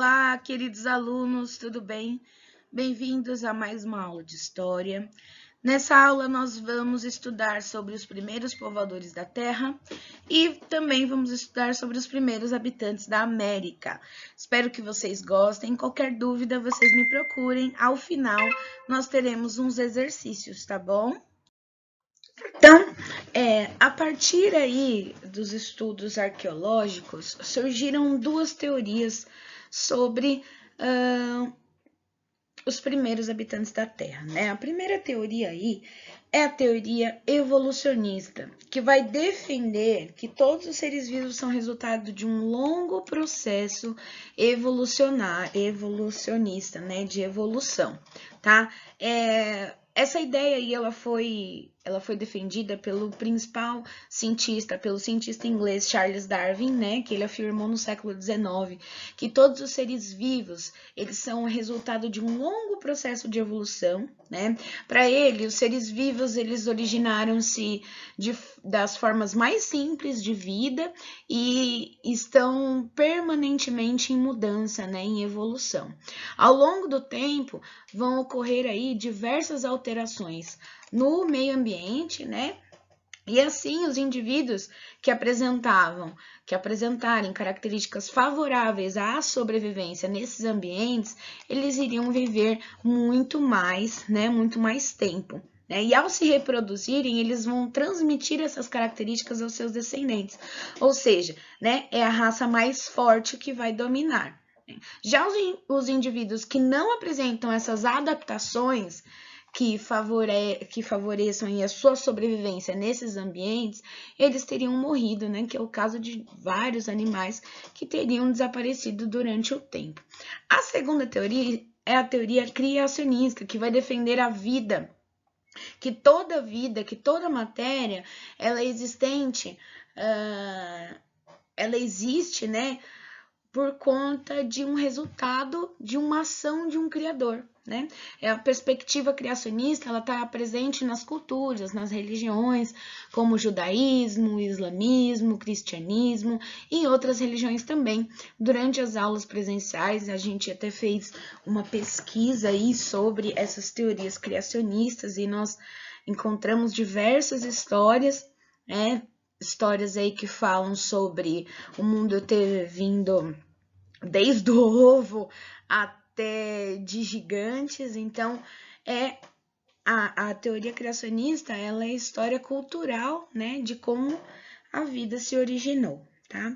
Olá, queridos alunos, tudo bem? Bem-vindos a mais uma aula de História. Nessa aula, nós vamos estudar sobre os primeiros povoadores da Terra e também vamos estudar sobre os primeiros habitantes da América. Espero que vocês gostem. Qualquer dúvida, vocês me procurem. Ao final, nós teremos uns exercícios, tá bom? Então, a partir aí dos estudos arqueológicos, surgiram duas teorias sobre os primeiros habitantes da Terra, né? A primeira teoria aí é a teoria evolucionista, que vai defender que todos os seres vivos são resultado de um longo processo evolucionista, né? De evolução, tá? Essa ideia aí, ela foi defendida pelo principal cientista, pelo cientista inglês Charles Darwin, né, que ele afirmou no século XIX que todos os seres vivos, eles são o resultado de um longo processo de evolução, né? Para ele, os seres vivos, eles originaram-se das formas mais simples de vida e estão permanentemente em mudança, né, em evolução. Ao longo do tempo, vão ocorrer aí diversas alterações no meio ambiente, né? E assim, os indivíduos que apresentarem características favoráveis à sobrevivência nesses ambientes, eles iriam viver muito mais, né? Muito mais tempo. Né? E ao se reproduzirem, eles vão transmitir essas características aos seus descendentes. Ou seja, né? É a raça mais forte que vai dominar. Já os indivíduos que não apresentam essas adaptações que favoreçam a sua sobrevivência nesses ambientes, eles teriam morrido, né? Que é o caso de vários animais que teriam desaparecido durante o tempo. A segunda teoria é a teoria criacionista, que vai defender a vida, que toda matéria, ela é existente, ela existe, né? Por conta de um resultado de uma ação de um criador, né? A perspectiva criacionista, ela está presente nas culturas, nas religiões, como o judaísmo, o islamismo, o cristianismo e outras religiões também. Durante as aulas presenciais, a gente até fez uma pesquisa aí sobre essas teorias criacionistas e nós encontramos diversas histórias, né? Histórias aí que falam sobre o mundo ter vindo desde o ovo até de gigantes. Então, a teoria criacionista, ela é a história cultural, né, de como a vida se originou, tá?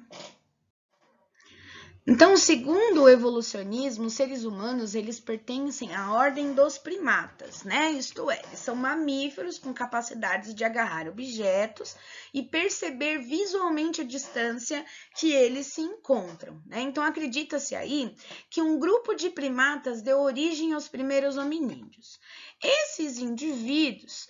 Então, segundo o evolucionismo, os seres humanos, eles pertencem à ordem dos primatas, né? Isto é, eles são mamíferos com capacidades de agarrar objetos e perceber visualmente a distância que eles se encontram, né? Então, acredita-se aí que um grupo de primatas deu origem aos primeiros hominídeos. Esses indivíduos,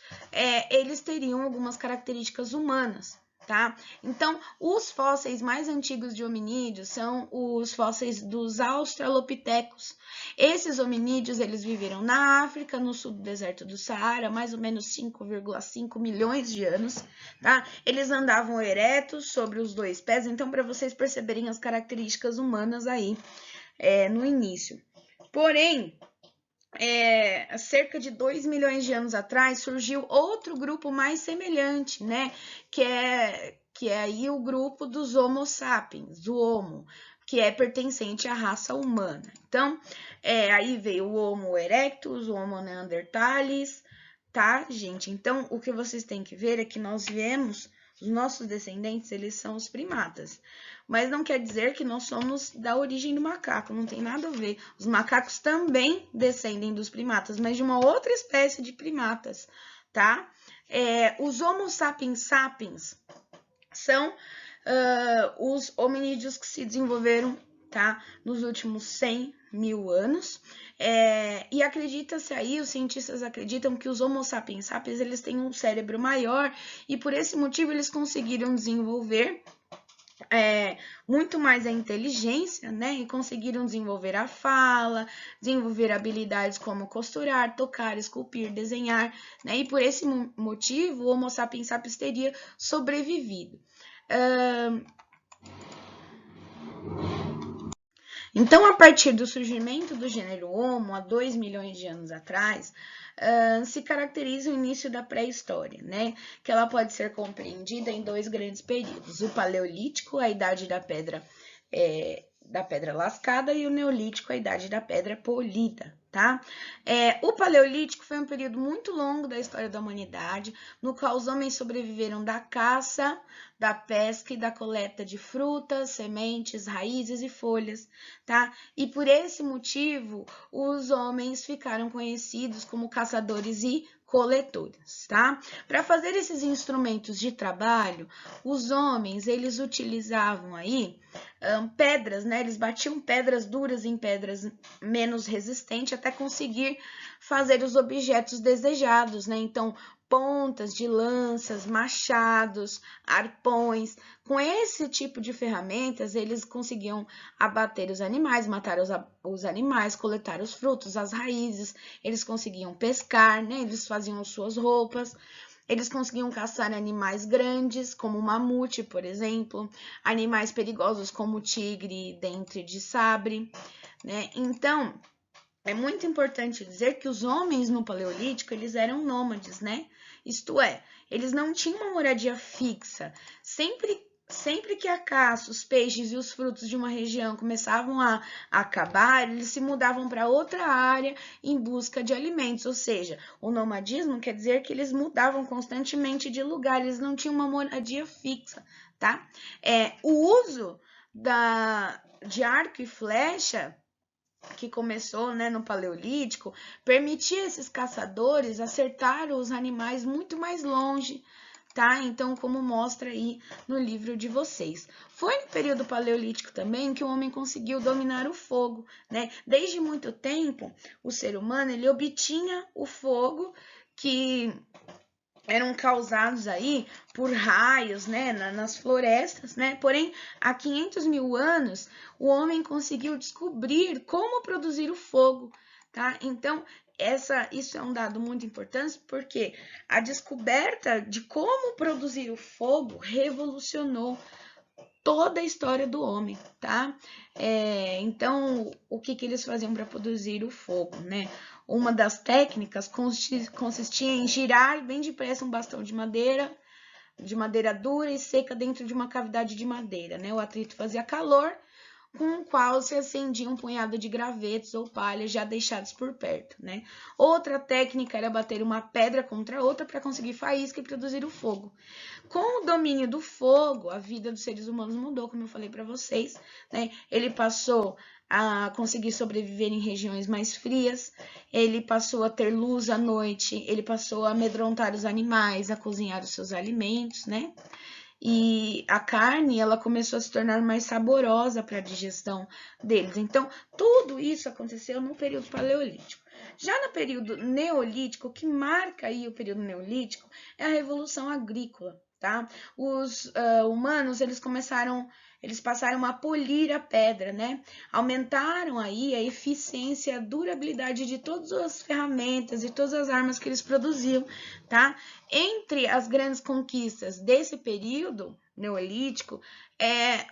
eles teriam algumas características humanas, tá? Então, os fósseis mais antigos de hominídeos são os fósseis dos australopitecos. Esses hominídeos, eles viveram na África, no sul do deserto do Saara, mais ou menos 5,5 milhões de anos, tá? Eles andavam eretos sobre os dois pés, então, para vocês perceberem as características humanas aí no início. Porém, cerca de 2 milhões de anos atrás, surgiu outro grupo mais semelhante, né? Que é aí o grupo dos Homo sapiens, do Homo, que é pertencente à raça humana. Então, aí veio o Homo erectus, o Homo neanderthalis, tá, gente? Então, o que vocês têm que ver é que nós viemos, os nossos descendentes, eles são os primatas. Mas não quer dizer que nós somos da origem do macaco, não tem nada a ver. Os macacos também descendem dos primatas, mas de uma outra espécie de primatas, tá? Os Homo sapiens sapiens são os hominídeos que se desenvolveram, tá? Nos últimos 100 mil anos. E acredita-se aí, os cientistas acreditam que os Homo sapiens sapiens, eles têm um cérebro maior e por esse motivo eles conseguiram desenvolver muito mais a inteligência, né? E conseguiram desenvolver a fala, desenvolver habilidades como costurar, tocar, esculpir, desenhar, né? E por esse motivo, o Homo sapiens sapiens teria sobrevivido. Então, a partir do surgimento do gênero Homo, há 2 milhões de anos atrás, se caracteriza o início da pré-história, né? Que ela pode ser compreendida em 2 grandes períodos: o Paleolítico, a idade da pedra lascada, e o Neolítico, a idade da pedra polida, tá? O Paleolítico foi um período muito longo da história da humanidade, no qual os homens sobreviveram da caça, da pesca e da coleta de frutas, sementes, raízes e folhas, tá? E por esse motivo, os homens ficaram conhecidos como caçadores e coletores, tá? Para fazer esses instrumentos de trabalho, os homens, eles utilizavam aí pedras, né? Eles batiam pedras duras em pedras menos resistentes até conseguir fazer os objetos desejados, né? Então, pontas de lanças, machados, arpões. Com esse tipo de ferramentas, eles conseguiam abater os animais, matar os animais, coletar os frutos, as raízes. Eles conseguiam pescar, né? Eles faziam suas roupas. Eles conseguiam caçar animais grandes, como o mamute, por exemplo, animais perigosos como o tigre e dente de sabre, né? Então, é muito importante dizer que os homens no Paleolítico, eles eram nômades, né? Isto é, eles não tinham uma moradia fixa. Sempre que a caça, os peixes e os frutos de uma região começavam a acabar, eles se mudavam para outra área em busca de alimentos. Ou seja, o nomadismo quer dizer que eles mudavam constantemente de lugar, eles não tinham uma moradia fixa, tá? O uso de arco e flecha, que começou, né, no Paleolítico, permitia esses caçadores acertar os animais muito mais longe, tá? Então, como mostra aí no livro de vocês. Foi no período Paleolítico também que o homem conseguiu dominar o fogo, né? Desde muito tempo, o ser humano, ele obtinha o fogo que eram causados aí por raios, né, nas florestas, né? Porém, há 500 mil anos, o homem conseguiu descobrir como produzir o fogo, tá? Então, isso é um dado muito importante, porque a descoberta de como produzir o fogo revolucionou toda a história do homem, tá? Então, o que eles faziam para produzir o fogo, né? Uma das técnicas consistia em girar bem depressa um bastão de madeira dura e seca dentro de uma cavidade de madeira, né? O atrito fazia calor, com o qual se acendia um punhado de gravetos ou palhas já deixados por perto, né? Outra técnica era bater uma pedra contra outra para conseguir faísca e produzir o fogo. Com o domínio do fogo, a vida dos seres humanos mudou, como eu falei para vocês, né? Ele passou a conseguir sobreviver em regiões mais frias, ele passou a ter luz à noite, ele passou a amedrontar os animais, a cozinhar os seus alimentos, né? E a carne, ela começou a se tornar mais saborosa para a digestão deles. Então, tudo isso aconteceu no período paleolítico. Já no período neolítico, o que marca aí o período neolítico é a revolução agrícola, tá? Os humanos, eles passaram a polir a pedra, né? Aumentaram aí a eficiência, a durabilidade de todas as ferramentas e todas as armas que eles produziam, tá? Entre as grandes conquistas desse período neolítico,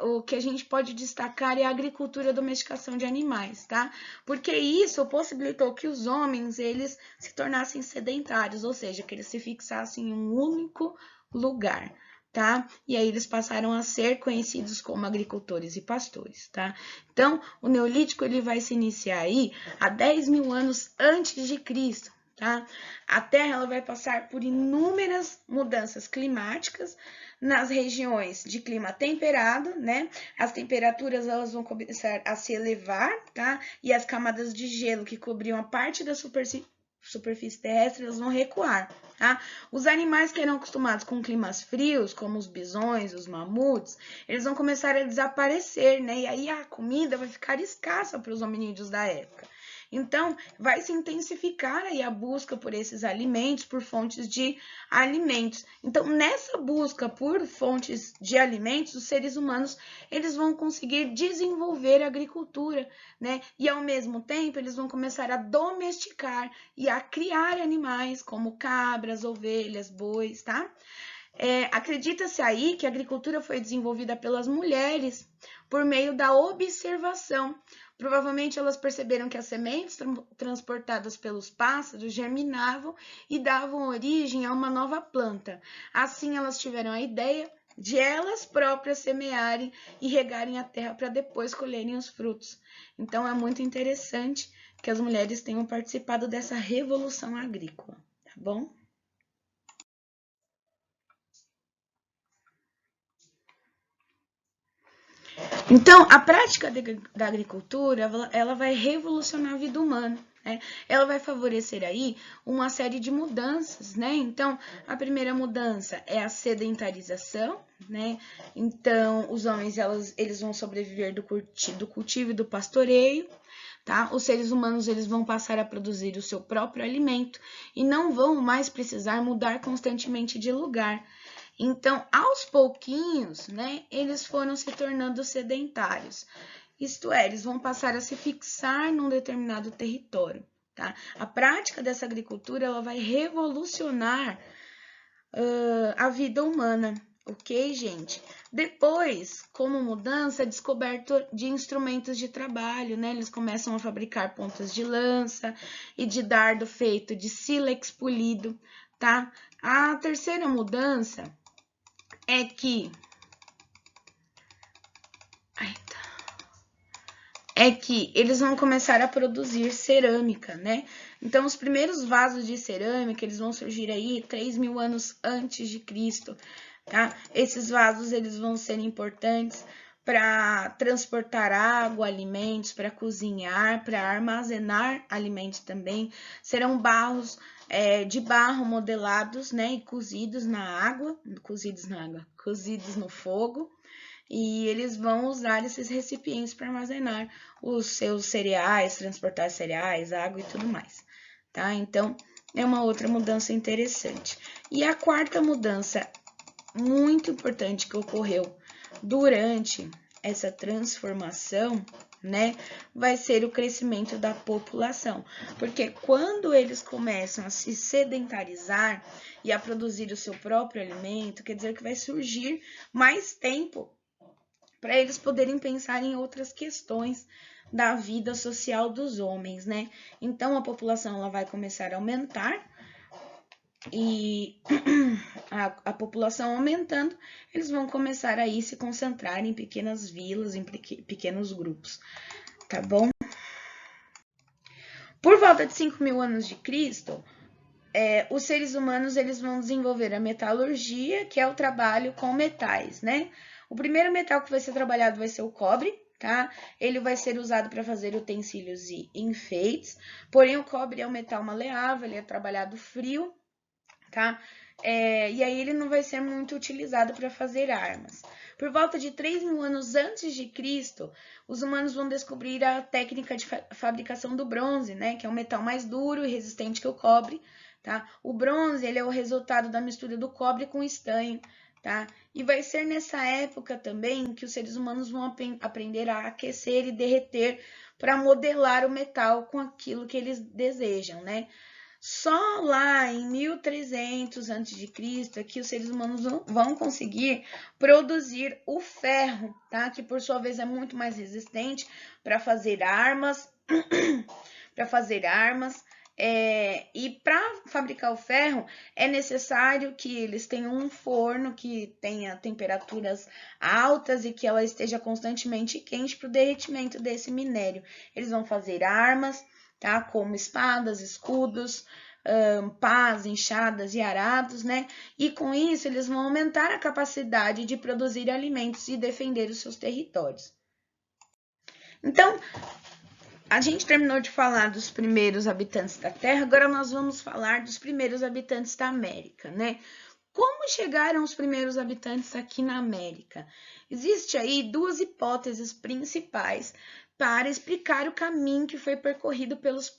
o que a gente pode destacar é a agricultura e a domesticação de animais, tá? Porque isso possibilitou que os homens, eles se tornassem sedentários, ou seja, que eles se fixassem em um único lugar, tá? E aí eles passaram a ser conhecidos como agricultores e pastores, tá? Então, o Neolítico, ele vai se iniciar aí há 10 mil anos antes de Cristo, tá? A Terra, ela vai passar por inúmeras mudanças climáticas nas regiões de clima temperado, né? As temperaturas, elas vão começar a se elevar, tá? E as camadas de gelo que cobriam a parte da superfície terrestre, elas vão recuar, tá? Os animais que eram acostumados com climas frios, como os bisões, os mamutes, eles vão começar a desaparecer, né? E aí a comida vai ficar escassa para os hominídeos da época. Então, vai se intensificar aí a busca por esses alimentos, por fontes de alimentos. Então, nessa busca por fontes de alimentos, os seres humanos, eles vão conseguir desenvolver a agricultura, né? E, ao mesmo tempo, eles vão começar a domesticar e a criar animais, como cabras, ovelhas, bois, tá? Acredita-se aí que a agricultura foi desenvolvida pelas mulheres por meio da observação, Provavelmente elas perceberam que as sementes transportadas pelos pássaros germinavam e davam origem a uma nova planta. Assim, elas tiveram a ideia de elas próprias semearem e regarem a terra para depois colherem os frutos. Então, é muito interessante que as mulheres tenham participado dessa revolução agrícola, tá bom? Então, a prática da agricultura, ela vai revolucionar a vida humana, né? Ela vai favorecer aí uma série de mudanças, né? Então, a primeira mudança é a sedentarização, né? Então, os homens, eles vão sobreviver do cultivo e do pastoreio, tá? Os seres humanos, eles vão passar a produzir o seu próprio alimento e não vão mais precisar mudar constantemente de lugar. Então, aos pouquinhos, né, eles foram se tornando sedentários. Isto é, eles vão passar a se fixar num determinado território, tá? A prática dessa agricultura, ela vai revolucionar a vida humana, ok, gente? Depois, como mudança, descoberto de instrumentos de trabalho, né? Eles começam a fabricar pontas de lança e de dardo feito de sílex polido, tá? A terceira mudança é que eles vão começar a produzir cerâmica, né? Então, os primeiros vasos de cerâmica, eles vão surgir aí 3.000 anos antes de Cristo, tá? Esses vasos, eles vão ser importantes para transportar água, alimentos, para cozinhar, para armazenar alimentos também. Serão barros de barro modelados, né? E cozidos no fogo. E eles vão usar esses recipientes para armazenar os seus cereais, transportar cereais, água e tudo mais, tá? Então, é uma outra mudança interessante. E a quarta mudança muito importante que ocorreu durante essa transformação, né, vai ser o crescimento da população. Porque quando eles começam a se sedentarizar e a produzir o seu próprio alimento, quer dizer que vai surgir mais tempo para eles poderem pensar em outras questões da vida social dos homens, né? Então, a população ela vai começar a aumentar e a população aumentando, eles vão começar aí se concentrar em pequenas vilas, em pequenos grupos, tá bom? Por volta de 5.000 anos de Cristo, os seres humanos eles vão desenvolver a metalurgia, que é o trabalho com metais, né? O primeiro metal que vai ser trabalhado vai ser o cobre, tá? Ele vai ser usado para fazer utensílios e enfeites, porém o cobre é um metal maleável, ele é trabalhado frio, tá? E aí ele não vai ser muito utilizado para fazer armas. Por volta de 3.000 anos antes de Cristo, os humanos vão descobrir a técnica de fabricação do bronze, né? Que é um metal mais duro e resistente que o cobre, tá? O bronze, ele é o resultado da mistura do cobre com estanho, tá? E vai ser nessa época também que os seres humanos vão aprender a aquecer e derreter para modelar o metal com aquilo que eles desejam, né? Só lá em 1300 a.C. é que os seres humanos vão conseguir produzir o ferro, tá? Que por sua vez é muito mais resistente para fazer armas, e para fabricar o ferro é necessário que eles tenham um forno que tenha temperaturas altas e que ela esteja constantemente quente para o derretimento desse minério. Eles vão fazer armas, tá? Como espadas, escudos, pás, enxadas e arados, né? E com isso eles vão aumentar a capacidade de produzir alimentos e defender os seus territórios. Então, a gente terminou de falar dos primeiros habitantes da Terra, agora nós vamos falar dos primeiros habitantes da América, né? Como chegaram os primeiros habitantes aqui na América? Existe aí duas hipóteses principais para explicar o caminho que foi percorrido pelos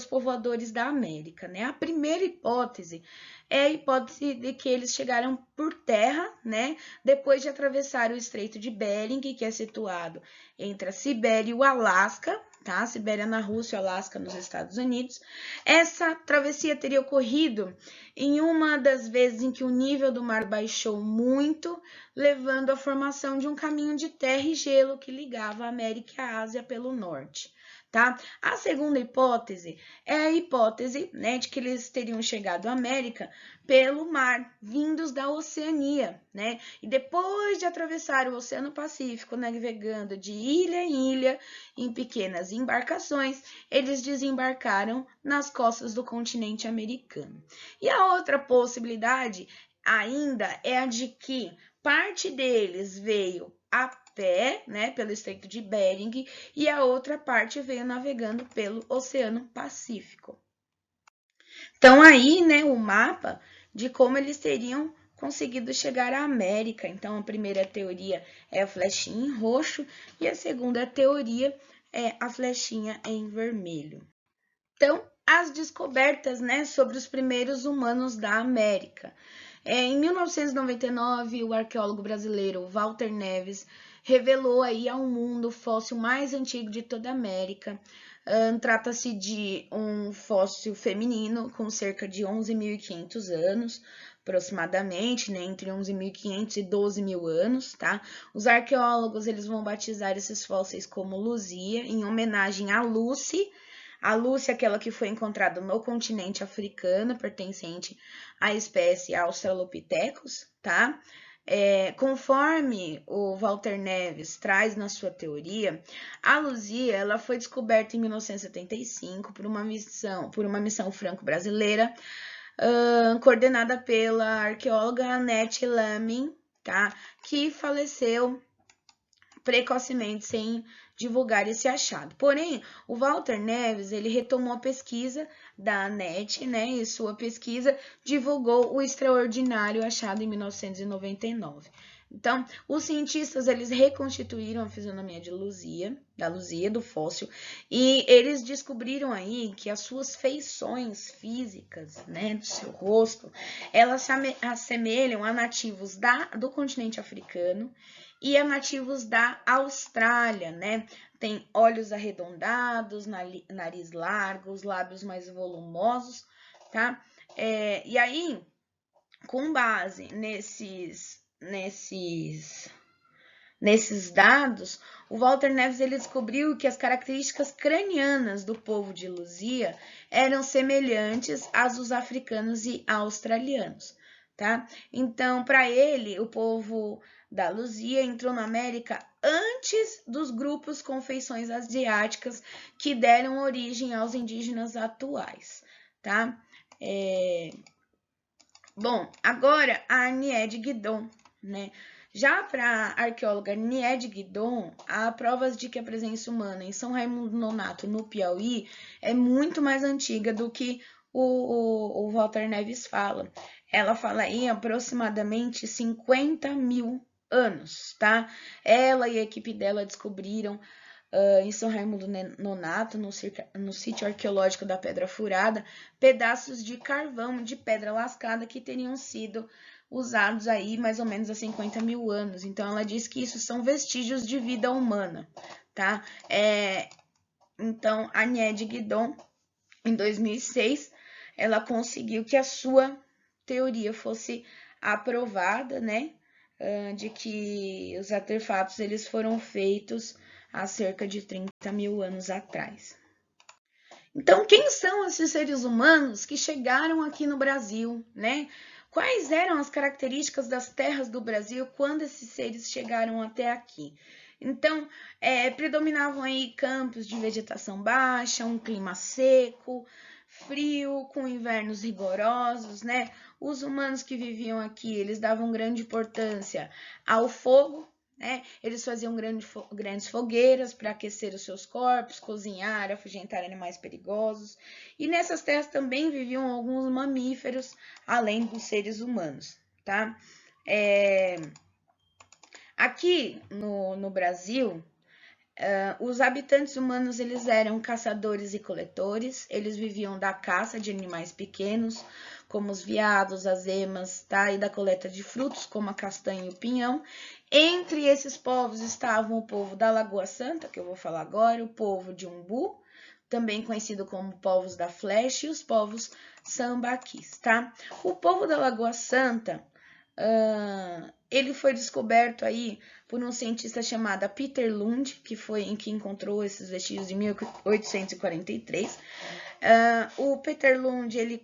povoadores da América, né? A primeira hipótese é a hipótese de que eles chegaram por terra, né? Depois de atravessar o Estreito de Bering, que é situado entre a Sibéria e o Alasca, tá? Sibéria na Rússia, Alasca nos Estados Unidos. Essa travessia teria ocorrido em uma das vezes em que o nível do mar baixou muito, levando à formação de um caminho de terra e gelo que ligava a América e a Ásia pelo norte. Tá? A segunda hipótese é a hipótese, né, de que eles teriam chegado à América pelo mar, vindos da Oceania, né? E depois de atravessar o Oceano Pacífico, navegando de ilha em ilha em pequenas embarcações, eles desembarcaram nas costas do continente americano. E a outra possibilidade ainda é a de que parte deles veio a pé, né, pelo Estreito de Bering, e a outra parte veio navegando pelo Oceano Pacífico. Então aí, né, o mapa de como eles teriam conseguido chegar à América. Então a primeira teoria é a flechinha em roxo e a segunda teoria é a flechinha em vermelho. Então, as descobertas, né, sobre os primeiros humanos da América. Em 1999, o arqueólogo brasileiro Walter Neves revelou aí ao mundo o fóssil mais antigo de toda a América. Trata-se de um fóssil feminino com cerca de 11.500 anos, aproximadamente, né, entre 11.500 e 12.000 anos, tá? Os arqueólogos eles vão batizar esses fósseis como Luzia, em homenagem a Lucy. A Lucy, aquela que foi encontrada no continente africano, pertencente à espécie Australopithecus, tá? Conforme o Walter Neves traz na sua teoria, a Luzia ela foi descoberta em 1975 por uma missão franco-brasileira, coordenada pela arqueóloga Annette Lamin, tá? Que faleceu precocemente sem divulgar esse achado. Porém, o Walter Neves ele retomou a pesquisa da Annette, né? E sua pesquisa divulgou o extraordinário achado em 1999. Então, os cientistas eles reconstituíram a fisionomia da Luzia, do fóssil, e eles descobriram aí que as suas feições físicas, né, do seu rosto, elas se assemelham a nativos do continente africano e a nativos da Austrália, né? Tem olhos arredondados, nariz largo, os lábios mais volumosos, tá? E aí, com base nesses dados, o Walter Neves ele descobriu que as características cranianas do povo de Luzia eram semelhantes às dos africanos e australianos, tá? Então, para ele, o povo da Luzia entrou na América antes dos grupos com feições asiáticas que deram origem aos indígenas atuais, tá? Bom, agora a Nied Guidon, né? Já para a arqueóloga Nied Guidon, há provas de que a presença humana em São Raimundo Nonato, no Piauí, é muito mais antiga do que o Walter Neves fala. Ela fala em aproximadamente 50.000 anos, tá? Ela e a equipe dela descobriram em São Raimundo Nonato, no sítio arqueológico da Pedra Furada, pedaços de carvão de pedra lascada que teriam sido usados aí mais ou menos há 50.000 anos. Então, ela diz que isso são vestígios de vida humana, tá? Então, a Nied Guidon, em 2006, ela conseguiu que a sua teoria fosse aprovada, né? De que os artefatos eles foram feitos há cerca de 30.000 anos atrás. Então, quem são esses seres humanos que chegaram aqui no Brasil, né? Quais eram as características das terras do Brasil quando esses seres chegaram até aqui? Então, predominavam aí campos de vegetação baixa, um clima seco, frio, com invernos rigorosos, né? Os humanos que viviam aqui, eles davam grande importância ao fogo, né? Eles faziam grandes fogueiras para aquecer os seus corpos, cozinhar, afugentar animais perigosos. E nessas terras também viviam alguns mamíferos, além dos seres humanos, tá? Aqui no Brasil, Os habitantes humanos, eles eram caçadores e coletores, eles viviam da caça de animais pequenos, como os veados, as emas, tá? E da coleta de frutos, como a castanha e o pinhão. Entre esses povos estavam o povo da Lagoa Santa, que eu vou falar agora, o povo de Umbu, também conhecido como povos da Flecha, e os povos sambaquis, tá? O povo da Lagoa Santa, ele foi descoberto aí por um cientista chamado Peter Lund, que foi em que encontrou esses vestígios em 1843. O Peter Lund, ele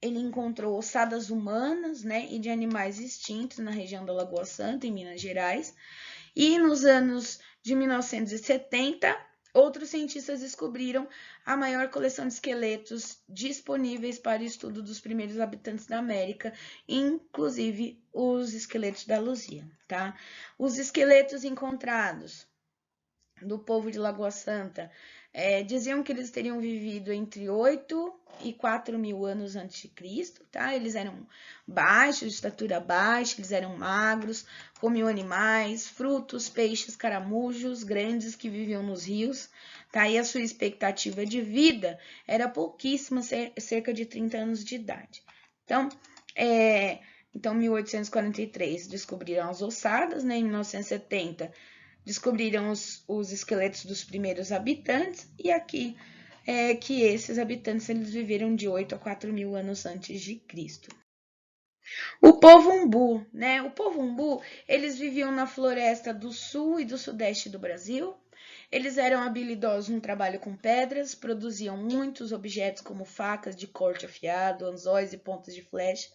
encontrou ossadas humanas, né, e de animais extintos na região da Lagoa Santa, em Minas Gerais. E nos anos de 1970, outros cientistas descobriram a maior coleção de esqueletos disponíveis para o estudo dos primeiros habitantes da América, inclusive os esqueletos da Luzia, tá? Os esqueletos encontrados do povo de Lagoa Santa diziam que eles teriam vivido entre 8 e 4 mil anos antes de Cristo, tá? Eles eram baixos, de estatura baixa, eles eram magros, comiam animais, frutos, peixes, caramujos grandes que viviam nos rios, tá? E a sua expectativa de vida era pouquíssima, cerca de 30 anos de idade. Então, 1843 descobriram as ossadas, né? Em 1970 descobriram os esqueletos dos primeiros habitantes, e aqui que esses habitantes eles viveram de 8 a 4 mil anos antes de Cristo. O povo Umbu, né? O povo Umbu, eles viviam na floresta do sul e do sudeste do Brasil. Eles eram habilidosos no trabalho com pedras, produziam muitos objetos como facas de corte afiado, anzóis e pontas de flecha,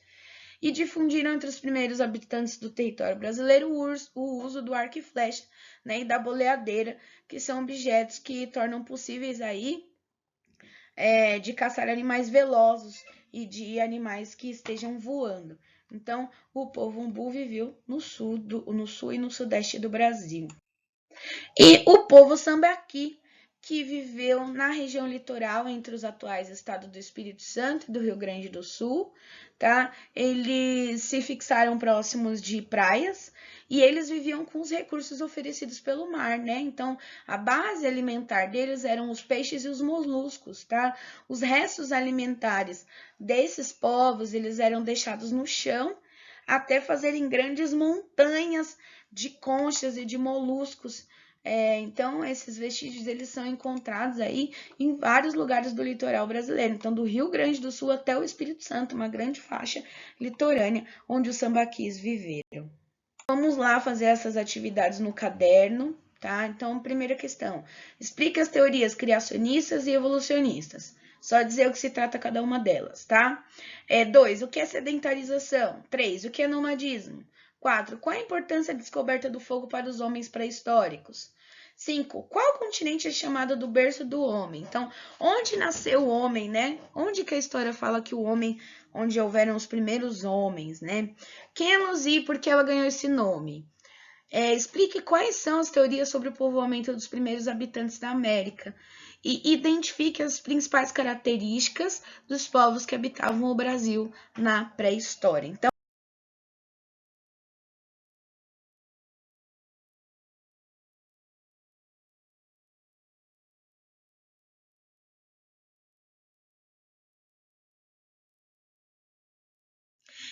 e difundiram entre os primeiros habitantes do território brasileiro o uso do arco e flecha, né, e da boleadeira, que são objetos que tornam possíveis aí de caçar animais velozes e de animais que estejam voando. Então, o povo Umbu viveu no sul e no sudeste do Brasil. E o povo Sambaqui, que viveu na região litoral entre os atuais estados do Espírito Santo e do Rio Grande do Sul, tá? Eles se fixaram próximos de praias e eles viviam com os recursos oferecidos pelo mar, né? Então, a base alimentar deles eram os peixes e os moluscos, tá? Os restos alimentares desses povos, eles eram deixados no chão até fazerem grandes montanhas de conchas e de moluscos. Então, esses vestígios eles são encontrados aí em vários lugares do litoral brasileiro. Então, do Rio Grande do Sul até o Espírito Santo, uma grande faixa litorânea onde os sambaquis viveram. Vamos lá fazer essas atividades no caderno, tá? Então, primeira questão. Explica as teorias criacionistas e evolucionistas. Só dizer o que se trata cada uma delas, tá? 2. O que é sedentarização? 3. O que é nomadismo? 4. Qual a importância da descoberta do fogo para os homens pré-históricos? 5. Qual continente é chamado do berço do homem? Então, onde nasceu o homem, né? Onde que a história fala que o homem, onde houveram os primeiros homens, né? Quem é Luzi e por que ela ganhou esse nome? Explique quais são as teorias sobre o povoamento dos primeiros habitantes da América e identifique as principais características dos povos que habitavam o Brasil na pré-história.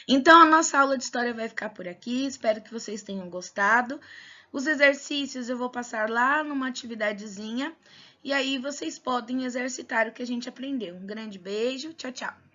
Então, a nossa aula de história vai ficar por aqui. Espero que vocês tenham gostado. Os exercícios eu vou passar lá numa atividadezinha. E aí vocês podem exercitar o que a gente aprendeu. Um grande beijo. Tchau, tchau.